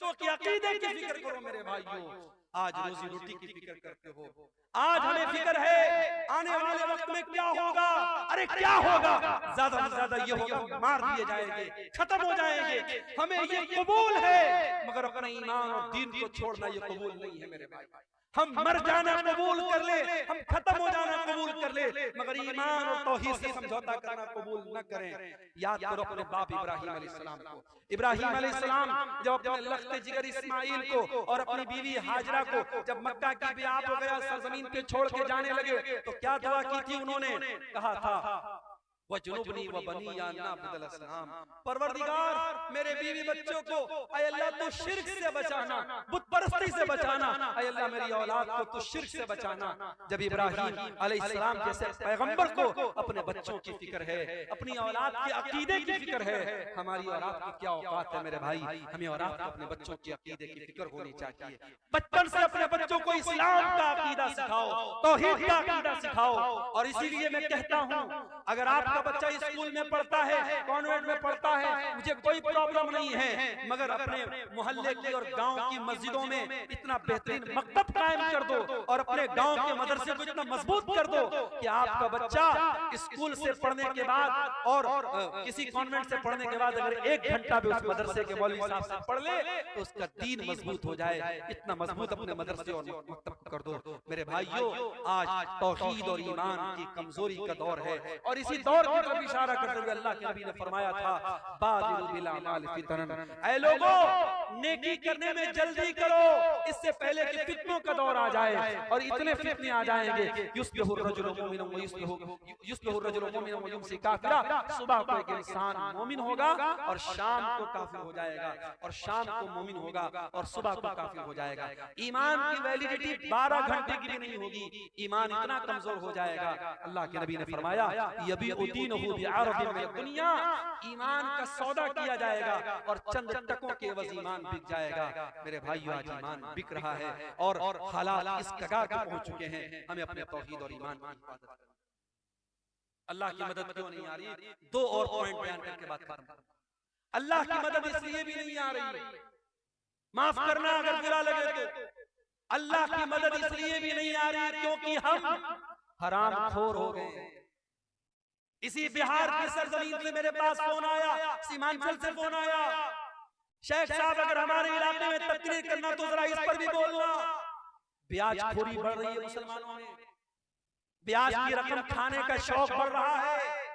बच्चों के अकीदे की फिक्र करो मेरे भाइयों। आज रोजी रोटी की फिक्र करते हो, आज हमें फिक्र है आने वाले वक्त में क्या होगा। अरे क्या होगा, ज्यादा से ज्यादा ये होगा मार दिए जाएंगे, खत्म हो जाएंगे। हमें ये कबूल है, मगर अपना ईमान और दीन को छोड़ना ये कबूल नहीं है मेरे भाई। हम मर जाना कबूल कर ले, हम खत्म हो जाना कबूल कर ले, मगर ईमान और तौहीद से समझौता करना कबूल न करें। याद करो अपने बाप इब्राहिम अलैहिस्सलाम को। इब्राहिम अलैहिस्सलाम जब अपने लख्त जिगर इस्माइल को और अपनी बीवी हाजरा को जब मक्का की ब्याह हो गया, सरजमीन पे छोड़ के जाने लगे, तो क्या दुआ की थी उन्होंने? कहा था वजुनुबनी व बनिया नअबुदल असनाम, परवरदिगार मेरे बीवी बच्चों को ऐ अल्लाह तू शिर्क से बचाना, बुत परस्ती से बचाना, ऐ अल्लाह मेरी औलाद को तू शिर्क से बचाना। जब इब्राहिम अलैहिस्सलाम जैसे पैगंबर को अपने बच्चों की फिक्र है, अपनी औलाद के अकीदे की फिक्र है, हमारी औलाद की क्या औकात है मेरे भाई। हमें औलाद को अपने बच्चों के अकीदे की फिक्र होनी चाहिए। बचपन से अपने बच्चों को इस्लाम का अकीदा सिखाओ, तौहीद का अकीदा सिखाओ। और इसीलिए मैं कहता हूँ, अगर आपका बच्चा स्कूल में पढ़ता है, कॉन्वेंट में पढ़ता है, मुझे कोई प्रॉब्लम नहीं है, मगर अपने मोहल्ले की और गांव की मस्जिदों में इतना बेहतरीन मकतब कायम कर दो और अपने गांव के मदरसे को इतना मजबूत कर दो कि आपका बच्चा स्कूल से पढ़ने के बाद और किसी कॉन्वेंट से पढ़ने के बाद अगर 1 घंटा भी उस मदरसे के मौलवी साहब से पढ़ ले तो उसका दीन मजबूत हो जाए। इतना मजबूत अपने मदरसे और मकतब कर दो मेरे भाइयों। आज तौहीद और ईमान की कमजोरी का दौर है, और इसी दौर की तरफ इशारा करते हुए अल्लाह के नबी ने फरमाया था बादिरु बिल अमाल फितनन, ऐ लोगों नेकी करने में जल्दी करो, इससे पहले कि फितनों का दौर आ जाए। और इतने फितने आ जाएंगे, युस्बिहु रजुलु मुमिनन व युस्बिहु रजुलु मुमिनन व युमसी काफिरा, सुबह को एक इंसान मोमिन होगा और शाम को काफिर हो जाएगा, और शाम को मोमिन होगा और सुबह को काफिर हो जाएगा। ईमान की वैलिडिटी 12 घंटे की भी नहीं होगी, ईमान इतना कमजोर हो जाएगा। अल्लाह के नबी ने फरमाया यबी उदीनहु बिअरदिन मिन दुनिया, ईमान का सौदा किया जाएगा और चंद टकों के एवज ईमान बिक जाएगा। मेरे भाइयों आज ईमान बिक रहा है और हालात इस कगार पर पहुंच चुके हैं। हमें अपने तौहीद और ईमान की हिफाजत करनी है। अल्लाह की मदद क्यों नहीं आ रही? 2 और पॉइंट बयान करके बात खत्म करूं। अल्लाह की मदद इसलिए भी नहीं आ रही, माफ करना अगर बुरा लगे तो, अल्लाह की मदद इसलिए भी नहीं आ रही क्योंकि हम हरामखोर हो गए। इसी बिहार की सरजमीन से मेरे पास फोन आया, सीमांचल से फोन आया, शेख साहब अगर हमारे इलाके में तकरीर करना तो जरा इस पर भी बोलना। ब्याजखोरी बढ़ रही है मुसलमानों में, ब्याज की रकम खाने का शौक बढ़ रहा है।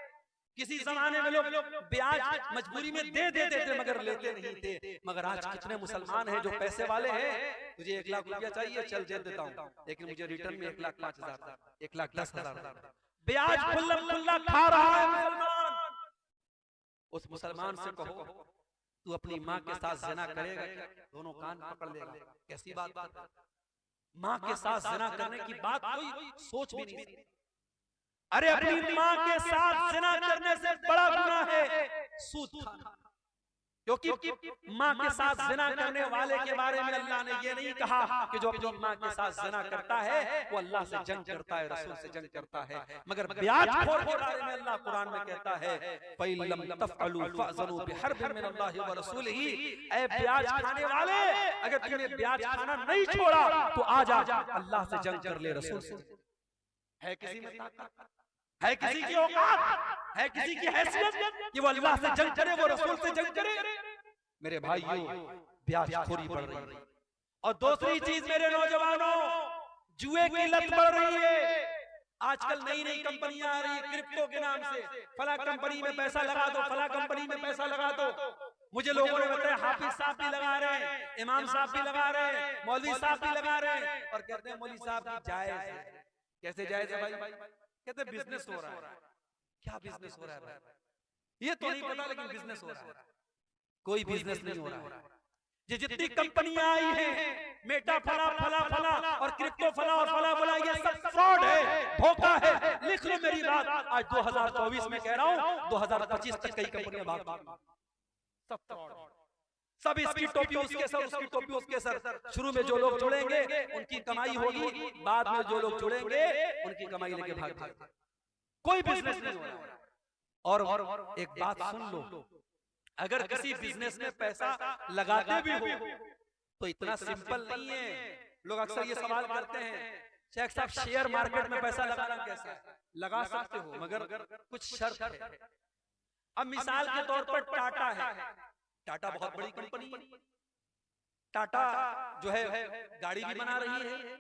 किसी जमाने में लोग ब्याज मजबूरी में दे देते थे मगर लेते नहीं थे, मगर आज कितने मुसलमान हैं जो पैसे वाले हैं, तुझे 1 लाख रुपया चाहिए, चल दे देता हूँ, लेकिन मुझे रिटर्न में 1,05,000 1,10,000 ब्याज खुल्ला खुल्ला खा रहा है मुसलमान। उस मुसलमान से कहो तू अपनी माँ के साथ ज़िना करेगा, दोनों कान पकड़ लेगा। कैसी बात है, माँ के साथ ज़िना करने की बात कोई सोच भी नहीं। अरे अपनी माँ के साथ ज़िना करने से बड़ा गुनाह है सूद खाना, क्योंकि माँ के साथ ज़िना करने वाले के बारे में अल्लाह ने ये नहीं कहा कि जो अपनी माँ के साथ ज़िना करता है वो अल्लाह से जंग करता है, रसूल से जंग करता है। मगर ब्याजखोर के बारे में अल्लाह कुरान में कहता है फ़इल्लम तफ़अलू फ़अज़नु बिहर्बिन मिनल्लाहि व रसूलिही, ऐ ब्याज खाने वाले अगर तूने ब्याज खाना नहीं छोड़ा तो आजा अल्लाह से जंग कर ले, रसूल से। है किसी में ताकत, है किसी की औकात, है किसी की हैसियत कि वो अल्लाह से जंग करे, वो रसूल से जंग करे? मेरे भाइयों ब्याजखोरी बढ़ रही है। और दूसरी चीज मेरे नौजवानों, जुए की लत बढ़ रही है। आजकल नई नई कंपनियां आ रही है क्रिप्टो के नाम से, फला कंपनी में पैसा लगा दो, फला कंपनी में पैसा लगा दो। मुझे लोगों ने बताया हाफिज साहब भी लगा रहे हैं, इमाम साहब भी लगा रहे हैं, मौलवी साहब भी लगा रहे हैं, और कहते हैं मौलवी साहब की जायज है। कैसे जायज है भाई? कहते बिजनेस हो रहा है। क्या बिजनेस हो रहा है भाई? ये तो नहीं पता, लेकिन बिजनेस हो रहा है। कोई बिजनेस नहीं हो रहा है। ये जितनी कंपनियां आई हैं, मेटा फला फला फला और क्रिप्टो फला और फला फला, ये सब फ्रॉड है, धोखा है। लिख लो मेरी बात, आज 2024 में कह रहा हूं, 2025 तक कई कंपनियां भाग गई। सब फ्रॉड, सब इसकी टोपी उसके सर, उसकी टोपी उसके सर। शुरू में जो लोग जुड़ेंगे उनकी कमाई होगी, बाद में जो लोग जुड़ेंगे उनकी कमाई लेके भाग जाएंगे। कोई बिजनेस नहीं हो रहा। और एक बात सुन लो, अगर किसी बिजनेस में पैसा लगाते भी हो तो इतना सिंपल नहीं है। लोग अक्सर ये सवाल करते हैं, शेख साहब शेयर मार्केट में पैसा लगाना कैसा है? लगा सकते हो मगर कुछ शर्त है। अब मिसाल के तौर पर टाटा है, टाटा बहुत बड़ी कंपनी है, टाटा जो है गाड़ी भी बना रही है,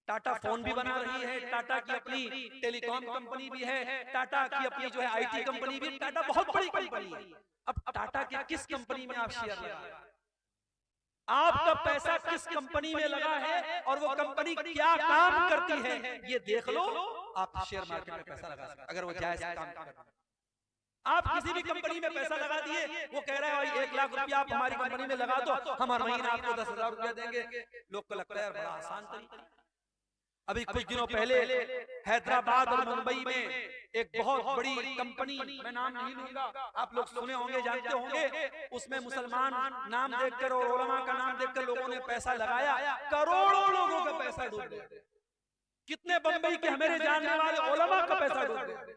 टाटा फोन भी बना रही है, टाटा की अपनी टेलीकॉम कंपनी भी है, टाटा की अपनी जो है आईटी कंपनी भी, टाटा बहुत बड़ी कंपनी है। अब टाटा के किस कंपनी में आप शेयर लगा, आपका पैसा किस कंपनी में लगा है और वो कंपनी क्या काम करती है, ये देख लो, आप शेयर मार्केट में पैसा लगा सकते। अगर वो जायज काम कर, आप किसी भी कंपनी में पैसा लगा दिए, वो कह रहा है भाई 1 लाख रुपया आप हमारी कंपनी में लगा दो, हम हर महीना आपको 10,000 रुपया देंगे। लोग को लगता है बड़ा आसान तरीका। अभी कुछ दिनों पहले हैदराबाद और मुंबई में एक बहुत बड़ी कंपनी, मैं नाम नहीं लूंगा, आप लोग सुने होंगे, जानते होंगे, उसमें मुसलमान नाम देखकर और उलमा का नाम देखकर लोगों ने पैसा लगाया, करोड़ों लोगों का पैसा डूब गया। कितने बंबई के हमारे जानने वाले उलमा का पैसा डूब गया,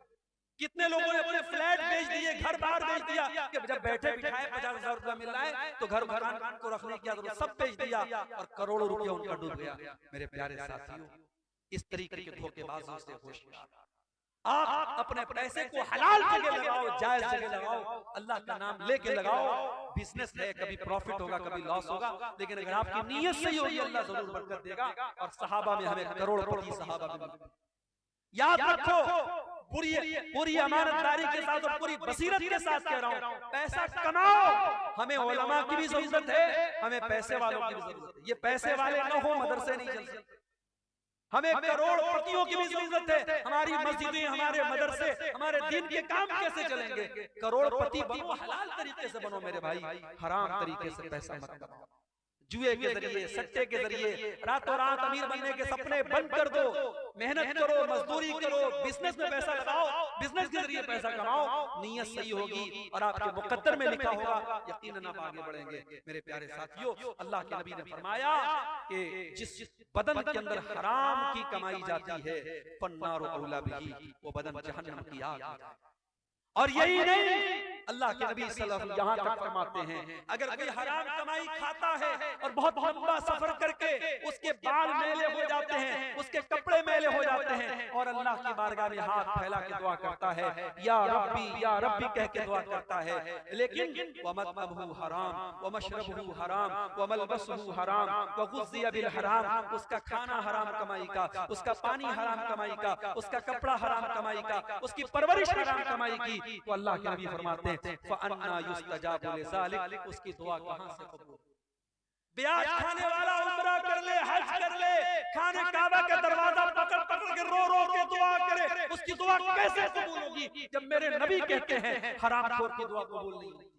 कितने लोगों ने अपने फ्लैट बेच दिए, घर बार बेच दिया कि जब बैठे बिठाए 50,000 रुपया मिल रहा है तो घर मकान को रखने की जरूरत, सब बेच दिया और करोड़ों रुपया उनका डूब गया। मेरे प्यारे साथियों, इस तरीके के धोखेबाजों से होशियार, आप अपने पैसे को हलाल जगह लगाओ, जायज जगह लगाओ, अल्लाह का नाम लेके लगाओ। बिजनेस है, कभी प्रॉफिट होगा कभी लॉस होगा, लेकिन अगर आपकी नीयत सही होगी अल्लाह जरूर बरकत देगा। और सहाबा में हमें करोड़पति सहाबा मिले। याद रखो, पूरी अमानतदारी के साथ और पूरी बसीरत के साथ कह रहा हूं, पैसा कमाओ। हमें उलमा की भी जरूरत है, हमें पैसे वालों की भी जरूरत है। ये पैसे वाले न हो मदरसे नहीं चल सकते। हमें करोड़पतियों की भी जरूरत है। हमारी मस्जिदें, हमारे मदरसे, हमारे दिन के काम कैसे चलेंगे? करोड़पति बनो, हलाल तरीके से बनो मेरे भाई, हराम तरीके से पैसा मत कमाओ। जुए के जरिए, सट्टे के जरिए रातों रात अमीर बनने के सपने बंद कर दो। मेहनत करो, मजदूरी करो, बिजनेस में पैसा लगाओ, बिजनेस के जरिए पैसा कमाओ। नीयत सही होगी और आपके मुकद्दर में लिखा होगा, यकीनन आप आगे बढ़ेंगे। मेरे प्यारे साथियों, अल्लाह के नबी ने फरमाया कि जिस बदन के अंदर हराम की कमाई जाती है, फन्नारु औला बिही, वो बदन जहन्नम की आग है। और यही नहीं, अल्लाह के नबी सल्लल्लाहु अलैहि वसल्लम यहाँ तक फरमाते हैं, अगर कोई हराम कमाई खाता है और बहुत लंबा सफर करके उसके बाल मैले हो जाते हैं, उसके कपड़े मैले हो जाते हैं, और अल्लाह की बारगाह में हाथ फैला के दुआ करता है, या रब्बी कह के दुआ करता है, लेकिन वमतअबहु हराम वमशरबहु हराम वमलबसहु हराम वगुज़िया बिल हराम, उसका खाना हराम कमाई का, उसका पानी हराम कमाई का, उसका कपड़ा हराम कमाई का, उसकी परवरिश हराम कमाई की, तो अल्लाह के नबी फरमाते हैं फअन्ना युस्तजाबु लिज़ालिक, उसकी दुआ कहां से कबूल? ब्याज खाने वाला उम्रा कर ले, हज कर ले, खाने काबा का दरवाजा पकड़ पकड़ के रो रो के दुआ करे, उसकी दुआ कैसे कबूल होगी जब मेरे नबी कहते हैं हरामखोर की दुआ कबूल नहीं होगी?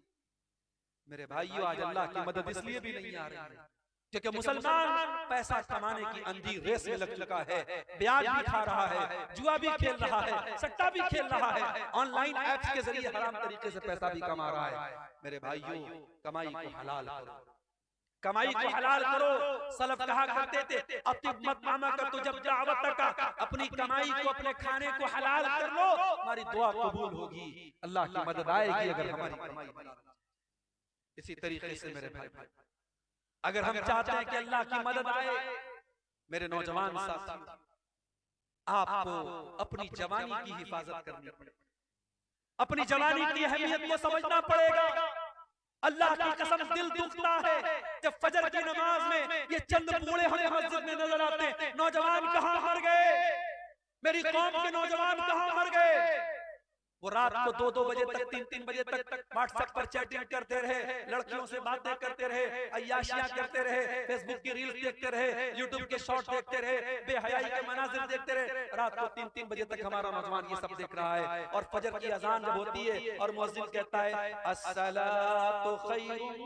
मेरे भाइयों, आज अल्लाह की मदद इसलिए भी नहीं आ रही है क्योंकि मुसलमान पैसा कमाने की अंधी रेस में लग चुका है, ब्याज भी खा रहा है, जुआ भी खेल रहा है, सट्टा भी खेल रहा है, ऑनलाइन ऐप्स के जरिए हराम तरीके से पैसा भी कमा रहा है। मेरे भाइयों, कमाई को हलाल करो, कमाई को हलाल करो। सलफ कहा करते थे, अतिब मत मामा का तो जब दावत का, अपनी कमाई को, अपने खाने को हलाल कर लो, हमारी दुआ कबूल होगी, अल्लाह की मदद आएगी अगर हमारी कमाई हलाल। इसी तरीके से मेरे भाई, अगर हम चाहते हैं कि अल्लाह की मदद आए, मेरे नौजवान साथी, आपको अपनी जवानी की हिफाजत करनी पड़ेगी, अपनी जवानी की अहमियत को समझना पड़ेगा। अल्लाह की कसम दिल दुखता है जब फजर की नमाज में ये चंद बूढ़े हमें मस्जिद में नजर आते हैं। नौजवान कहां मर गए? मेरी कौम के नौजवान कहां मर गए? वो रात को 2-2 बजे तक, 3-3 बजे तक व्हाट्सएप पर चैटिंग करते रहे, लड़कियों से बातें करते रहे, अय्याशियां करते रहे, फेसबुक की रील्स देखते रहे, यूट्यूब के शॉर्ट देखते रहे, बेहयाई के मनाजिर देखते रहे। रात को 3-3 बजे तक हमारा नौजवान ये सब देख रहा है। और फजर की अजान जब होती है और मुअज्जिन कहता है अस्सलातु खैरुम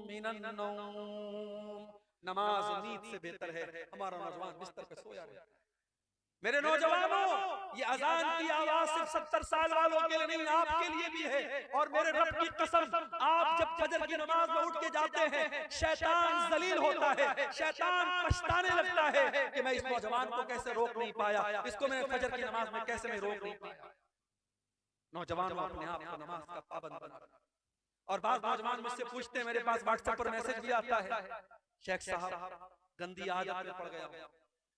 मिनन नौम, नमाज नींद से बेहतर है, हमारा नौजवान बिस्तर पे सोया रहता है। मेरे नौजवानों, ये अजान की आवाज सिर्फ 70 साल वालों के लिए नहीं, आपके लिए भी है। और मेरे रब की कसम, आप जब फजर की नमाज में उठ के जाते हैं, शैतान जलील होता है, शैतान पछताने लगता है कि मैं इस नौजवान को कैसे रोक नहीं पाया, इसको मैंने फजर की नमाज में कैसे मैं रोक नहीं पाया। नौजवानों, अपने आप को नमाज का पाबंद बना। और बाद नौजवान मुझसे पूछते हैं, मेरे पास व्हाट्सएप पर मैसेज भी आता है, शेख साहब गंदी आदत में पड़ गया,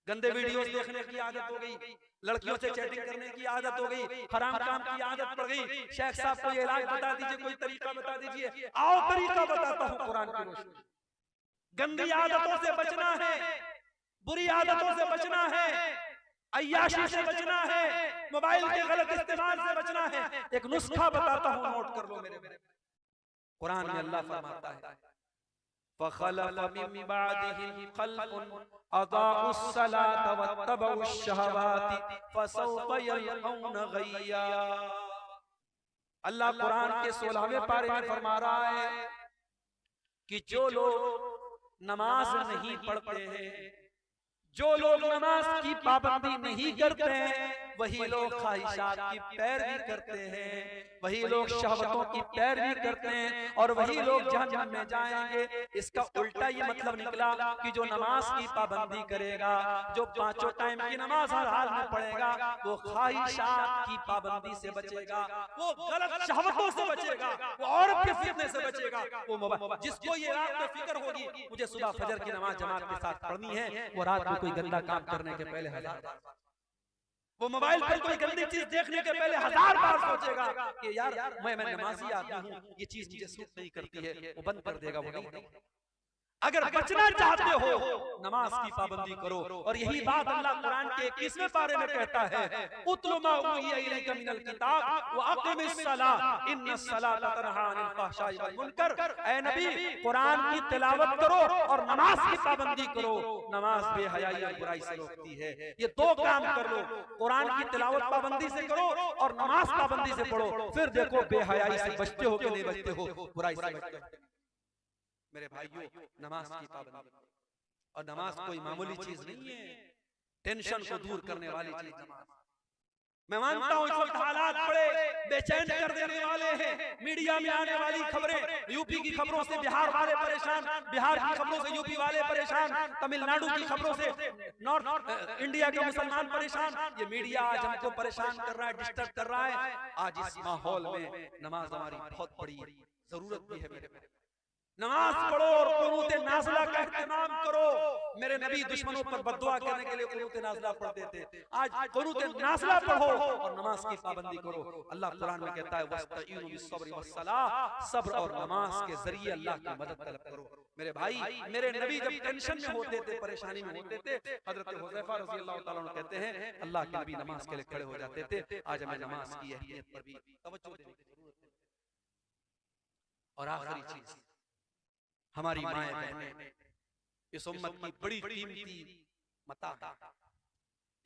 गंदे वीडियोस देखने की आदत हो गई, लड़कियों से चैटिंग करने की आदत हो गई, हराम काम की आदत पड़ गई। शेख साहब को ये इलाज बता दीजिए, कोई तरीका बता दीजिए। आओ तरीका बताता हूँ कुरान की रोशनी। गंदी आदतों से बचना है, बुरी आदतों से बचना है, अय्याशी से बचना है, मोबाइल के गलत इस्तेमाल से बचना है। एक नुस्खा बताता हूँ, नोट कर लो मेरे। कुरान में अल्लाह फरमाता है फखलफ मिन बादिहिम खल्फुन अदाउस सलात वत्तबउश शहवाति फसौफ यलकौन गय्या। अल्लाह कुरान के 16वें पारे में फरमा रहा है कि जो लोग नमाज नहीं पढ़ते हैं, जो लोग नमाज की पाबंदी नहीं करते हैं, वही लोग ख्वाहिशात की पैरवी करते हैं, वही लोग शहवतों की पैरवी करते हैं और वही लोग जहन्नम में जाएंगे। इसका उल्टा ये मतलब निकला कि जो नमाज की पाबंदी करेगा, जो 5 टाइम की नमाज हर हाल में पढ़ेगा, वो ख्वाहिशात की पाबंदी से बचेगा, वो गलत शहवतों से बचेगा, वो औरत के फितने से बचेगा। वो जिसको ये रात में फिक्र होगी मुझे सुबह फजर की नमाज जमात के साथ पढ़नी है, वो रात में कोई गंदा काम करने के पहले 1000 बार, वो मोबाइल पर कोई गंदी चीज देखने के पहले 1000 बार सोचेगा कि यार मैं नमाजी आदमी हूँ, ये चीज मुझे सूट नहीं करती है, वो बंद कर देगा। वो नहीं, अगर बचना चाहते हो नमाज की पाबंदी करो। और यही बात अल्लाह कुरान के 21वें पारे में कहता है उतलु मा उहिया इलैका मिनल किताब व अक़िमिस सलाह इन्नस सलाता तनहा अनिल फ़हशाई वल मुनकर। ऐ नबी, कुरान की तिलावत करो और नमाज की पाबंदी करो। नमाज बेहयाई और बुराई से रोकती है। ये 2 काम कर लो, कुरान की तिलावत पाबंदी से करो और नमाज पाबंदी से पढ़ो, फिर देखो बेहयाई से बचते हो कि नहीं बचते हो, बुराई से बचते हो। मेरे भाइयों, नमाज की पाबंदी, और नमाज कोई मामूली चीज नहीं है, टेंशन को दूर करने वाली चीज नमाज। मैं मानता हूं इस वक्त हालात बड़े बेचैन कर देने वाले हैं। मीडिया में आने वाली खबरें, यूपी की खबरों से बिहार वाले परेशान, बिहार की खबरों से यूपी वाले परेशान, तमिलनाडु की खबरों से नॉर्थ इंडिया के मुसलमान परेशान। ये मीडिया आज हमको परेशान कर रहा है, डिस्टर्ब कर रहा है। आज इस माहौल में नमाज हमारी बहुत बड़ी जरूरत भी है। मेरे नमाज पढ़ो और कुनूत नाज़िला का इत्मीनान करो। मेरे नबी दुश्मनों पर बद्दुआ करने के लिए कुनूत नाज़िला पढ़ते थे। आज कुनूत नाज़िला पढ़ो और नमाज की पाबंदी करो। अल्लाह कुरान में कहता है वस्तईनु बिस्सब्रि वस्सलाह, सब्र और नमाज के जरिए अल्लाह की मदद तलब करो। मेरे भाई, मेरे नबी जब टेंशन में होते थे, परेशानी में होते थे, हजरत हुज़ैफा रज़ियल्लाहु ताला अन्हु कहते हैं अल्लाह के नबी नमाज के लिए खड़े हो जाते थे। आज हमें नमाज की अहमियत पर भी तवज्जो देने की जरूरत है। और आखिरी चीज, हमारी माएं बहनें इस उम्मत की बड़ी कीमती मता है।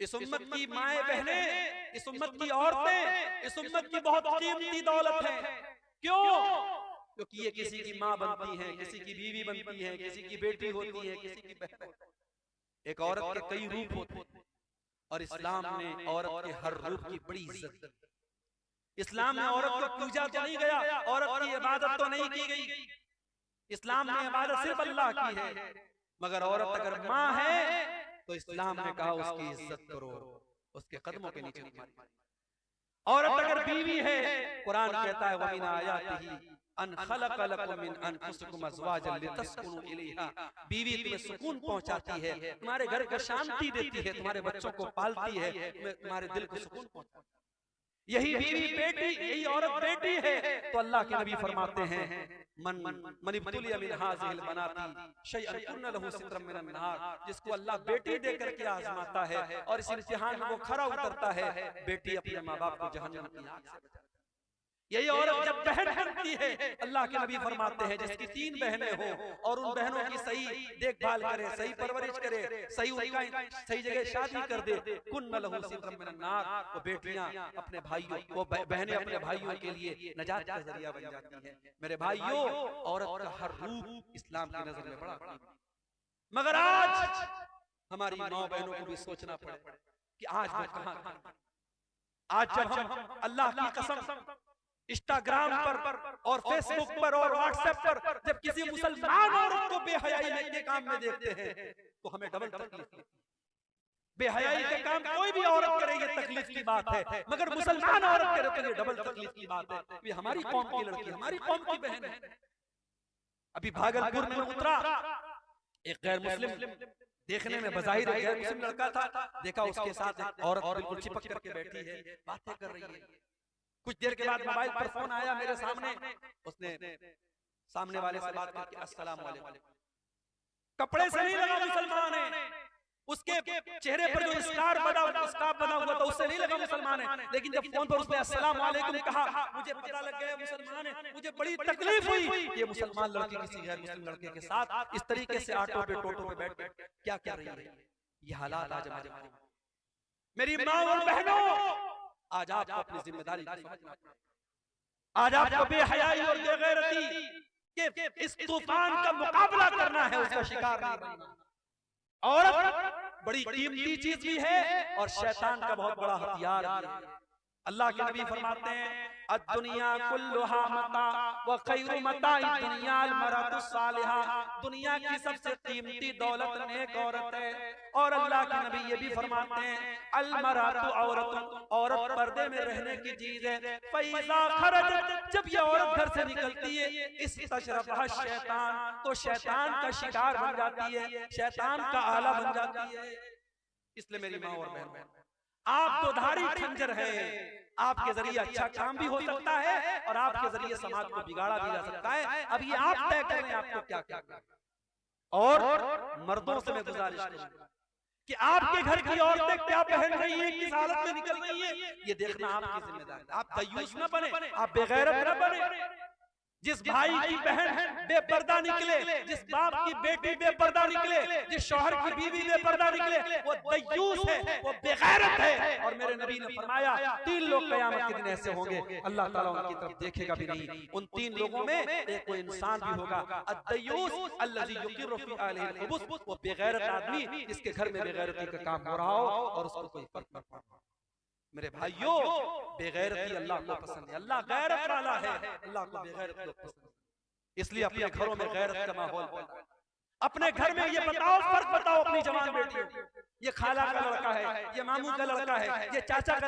इस उम्मत की माएं बहनें, इस उम्मत की औरतें, इस उम्मत की बहुत कीमती दौलत है। क्यों? क्योंकि ये किसी की माँ बनती हैं, किसी की बीवी बनती हैं, किसी की बेटी होती है, किसी की बहन होती है। एक औरत के कई रूप होते हैं और इस्लाम ने औरत के हर रूप की बड़ी इज्जत दी। इस्लाम में औरत को पूजा तो नहीं गया, औरत की इबादत तो नहीं की गई। इस्लाम ने इबादत सिर्फ अल्लाह की है, मगर औरत अगर माँ है तो इस्लाम ने कहा उसकी इज्जत करो, उसके कदमों के नीचे उतारो। औरत अगर बीवी है, कुरान कहता है वमिन आयातिही अन खलक़ लकुम मिन अनफुसिकुम अज़वाजन लितस्कुनु इलैहा। बीवी तुम्हें सुकून पहुंचाती है, तुम्हारे घर को शांति देती है, तुम्हारे बच्चों को पालती है, तुम्हारे दिल को सुकून पहुंचाती है। यही बीवी बेटी, यही औरत बेटी है। तो अल्लाह के नबी फरमाते हैं मन इब्तुलिया मिन हाज़िहिल बनाती शैअन कुन्न लहू सित्रम मिनन नहार। जिसको अल्लाह बेटी देकर के आजमाता है और इस इम्तिहान में वो खरा उतरता है, बेटी अपने माँ बाप को जहन्नम की आग से बचाती है। यही औरत जब बहन बनती है, अल्लाह के नबी फरमाते हैं जिसकी 3 बहनें हो और उन बहनों की सही देखभाल करे, सही परवरिश करे, सही उनका सही जगह शादी कर दे, कुन्न लहू सित्रम मिनन नार। वो बेटियां अपने भाइयों, वो बहनें अपने भाइयों के लिए नजात का जरिया बन जाती हैं। मेरे भाइयों, औरत का हर रूप इस्लाम की नजर में बड़ा कीमती। मगर आज हमारी माँ बहनों को भी सोचना पड़े कि आज वो कहां। आज जब हम अल्लाह की कसम इंस्टाग्राम पर और फेसबुक पर और व्हाट्सएप पर जब किसी मुसलमान औरत को बेहयाई के काम में देखते हैं तो हमें डबल तकलीफ है। बेहयाई के काम कोई भी औरत करे ये तकलीफ की बात है, मगर मुसलमान औरत करे तो ये डबल तकलीफ की बात है। ये हमारी कौम की लड़की, हमारी कौम की बहन है। अभी भागलपुर में उतरा एक गैर मुस्लिम देखने में बज़ाहिर गैर मुस्लिम लड़का था, देखा उसके साथ एक औरत बिल्कुल चिपक करके बैठी है, बातें कर रही है। कुछ देर के बाद मोबाइल पर फोन आया मेरे सामने, उसने सामने वाले से बात करके अस्सलाम वालेकुम, कपड़े से नहीं लगा मुसलमान है, उसके चेहरे पर जो स्कार्फ बना हुआ था उससे नहीं लगा मुसलमान है, लेकिन जब फोन पर उसने अस्सलाम वालेकुम कहा, मुझे पता लग गया मुसलमान है। मुझे बड़ी तकलीफ हुई, ये मुसलमान लड़की किसी गैर मुस्लिम लड़के के साथ इस तरीके से ऑटो पे टोटो पे बैठ क्या कर रही है। ये हालात आज हमारे मेरी माँ और बहनों, आज आपको अपनी जिम्मेदारी समझना, आज आपको बेहयाई और बेगैरती के इस तूफान का मुकाबला करना है, उसका शिकार नहीं बनना। औरत बड़ी कीमती चीज भी है और शैतान का बहुत बड़ा हथियार भी है। अल्लाह के नबी फरमाते हैं अद्दुनिया कुल्लुहा मता व खैरु मताइ दुनिया अल मरअतु सालिहा, दुनिया की सबसे कीमती दौलत नेक औरत है। और अल्लाह के नबी ये भी फरमाते हैं अल मरअतु औरतुन, औरत पर्दे में रहने की चीज है। फैज़ा खरजत, जब ये औरत घर से निकलती है, इस तशरफहा शैतान, तो शैतान का शिकार बन जाती है, शैतान का आला बन जाती है। इसलिए मेरी माँ और बहन, आप तो धारी खंजर है, आपके जरिए अच्छा काम भी हो सकता है और आपके जरिए समाज को बिगाड़ा भी जा सकता है। अब ये आप तय करें आपको क्या करना। और मर्दों से मैं गुजारिश करूंगा कि आपके घर की औरतें क्या पहन रही हैं, किस हालत में निकल रही हैं, ये देखना आपकी जिम्मेदारी। आप दयूस न बने, आप बेगैरत न बने। जिस भाई की बहन बेपर्दा निकले, जिस बाप की बेटी बेपर्दा निकले, जिस शौहर की बीवी बेपर्दा निकले, वो दयूस है, वो बेगैरत है। और मेरे नबी ने फरमाया 3 लोग क़यामत के दिन ऐसे होंगे, अल्लाह ताला उनकी तरफ देखेगा भी नहीं। उन 3 लोगों में एक कोई इंसान भी होगा, अद्दयूस अल्लज़ी युक़िरु फ़ी अहलिही अल-ख़ुबुस, वो बेगैरत आदमी जिसके घर में बेगैरती का काम हो रहा हो और उसको कोई फर्क न पड़े। मेरे भाइयों, बेगैरती अल्लाह को पसंद है, अल्लाह गैरत वाला है, अल्लाह को बेगैरत लोग पसंद है। इसलिए अपने घरों में गैरत का माहौल बनाओ। अपने घर में ये बताओ, फर्क बताओ अपनी जवान बेटी, ये खाला का लड़का है, ये मामू का लड़का है, ये चाचा का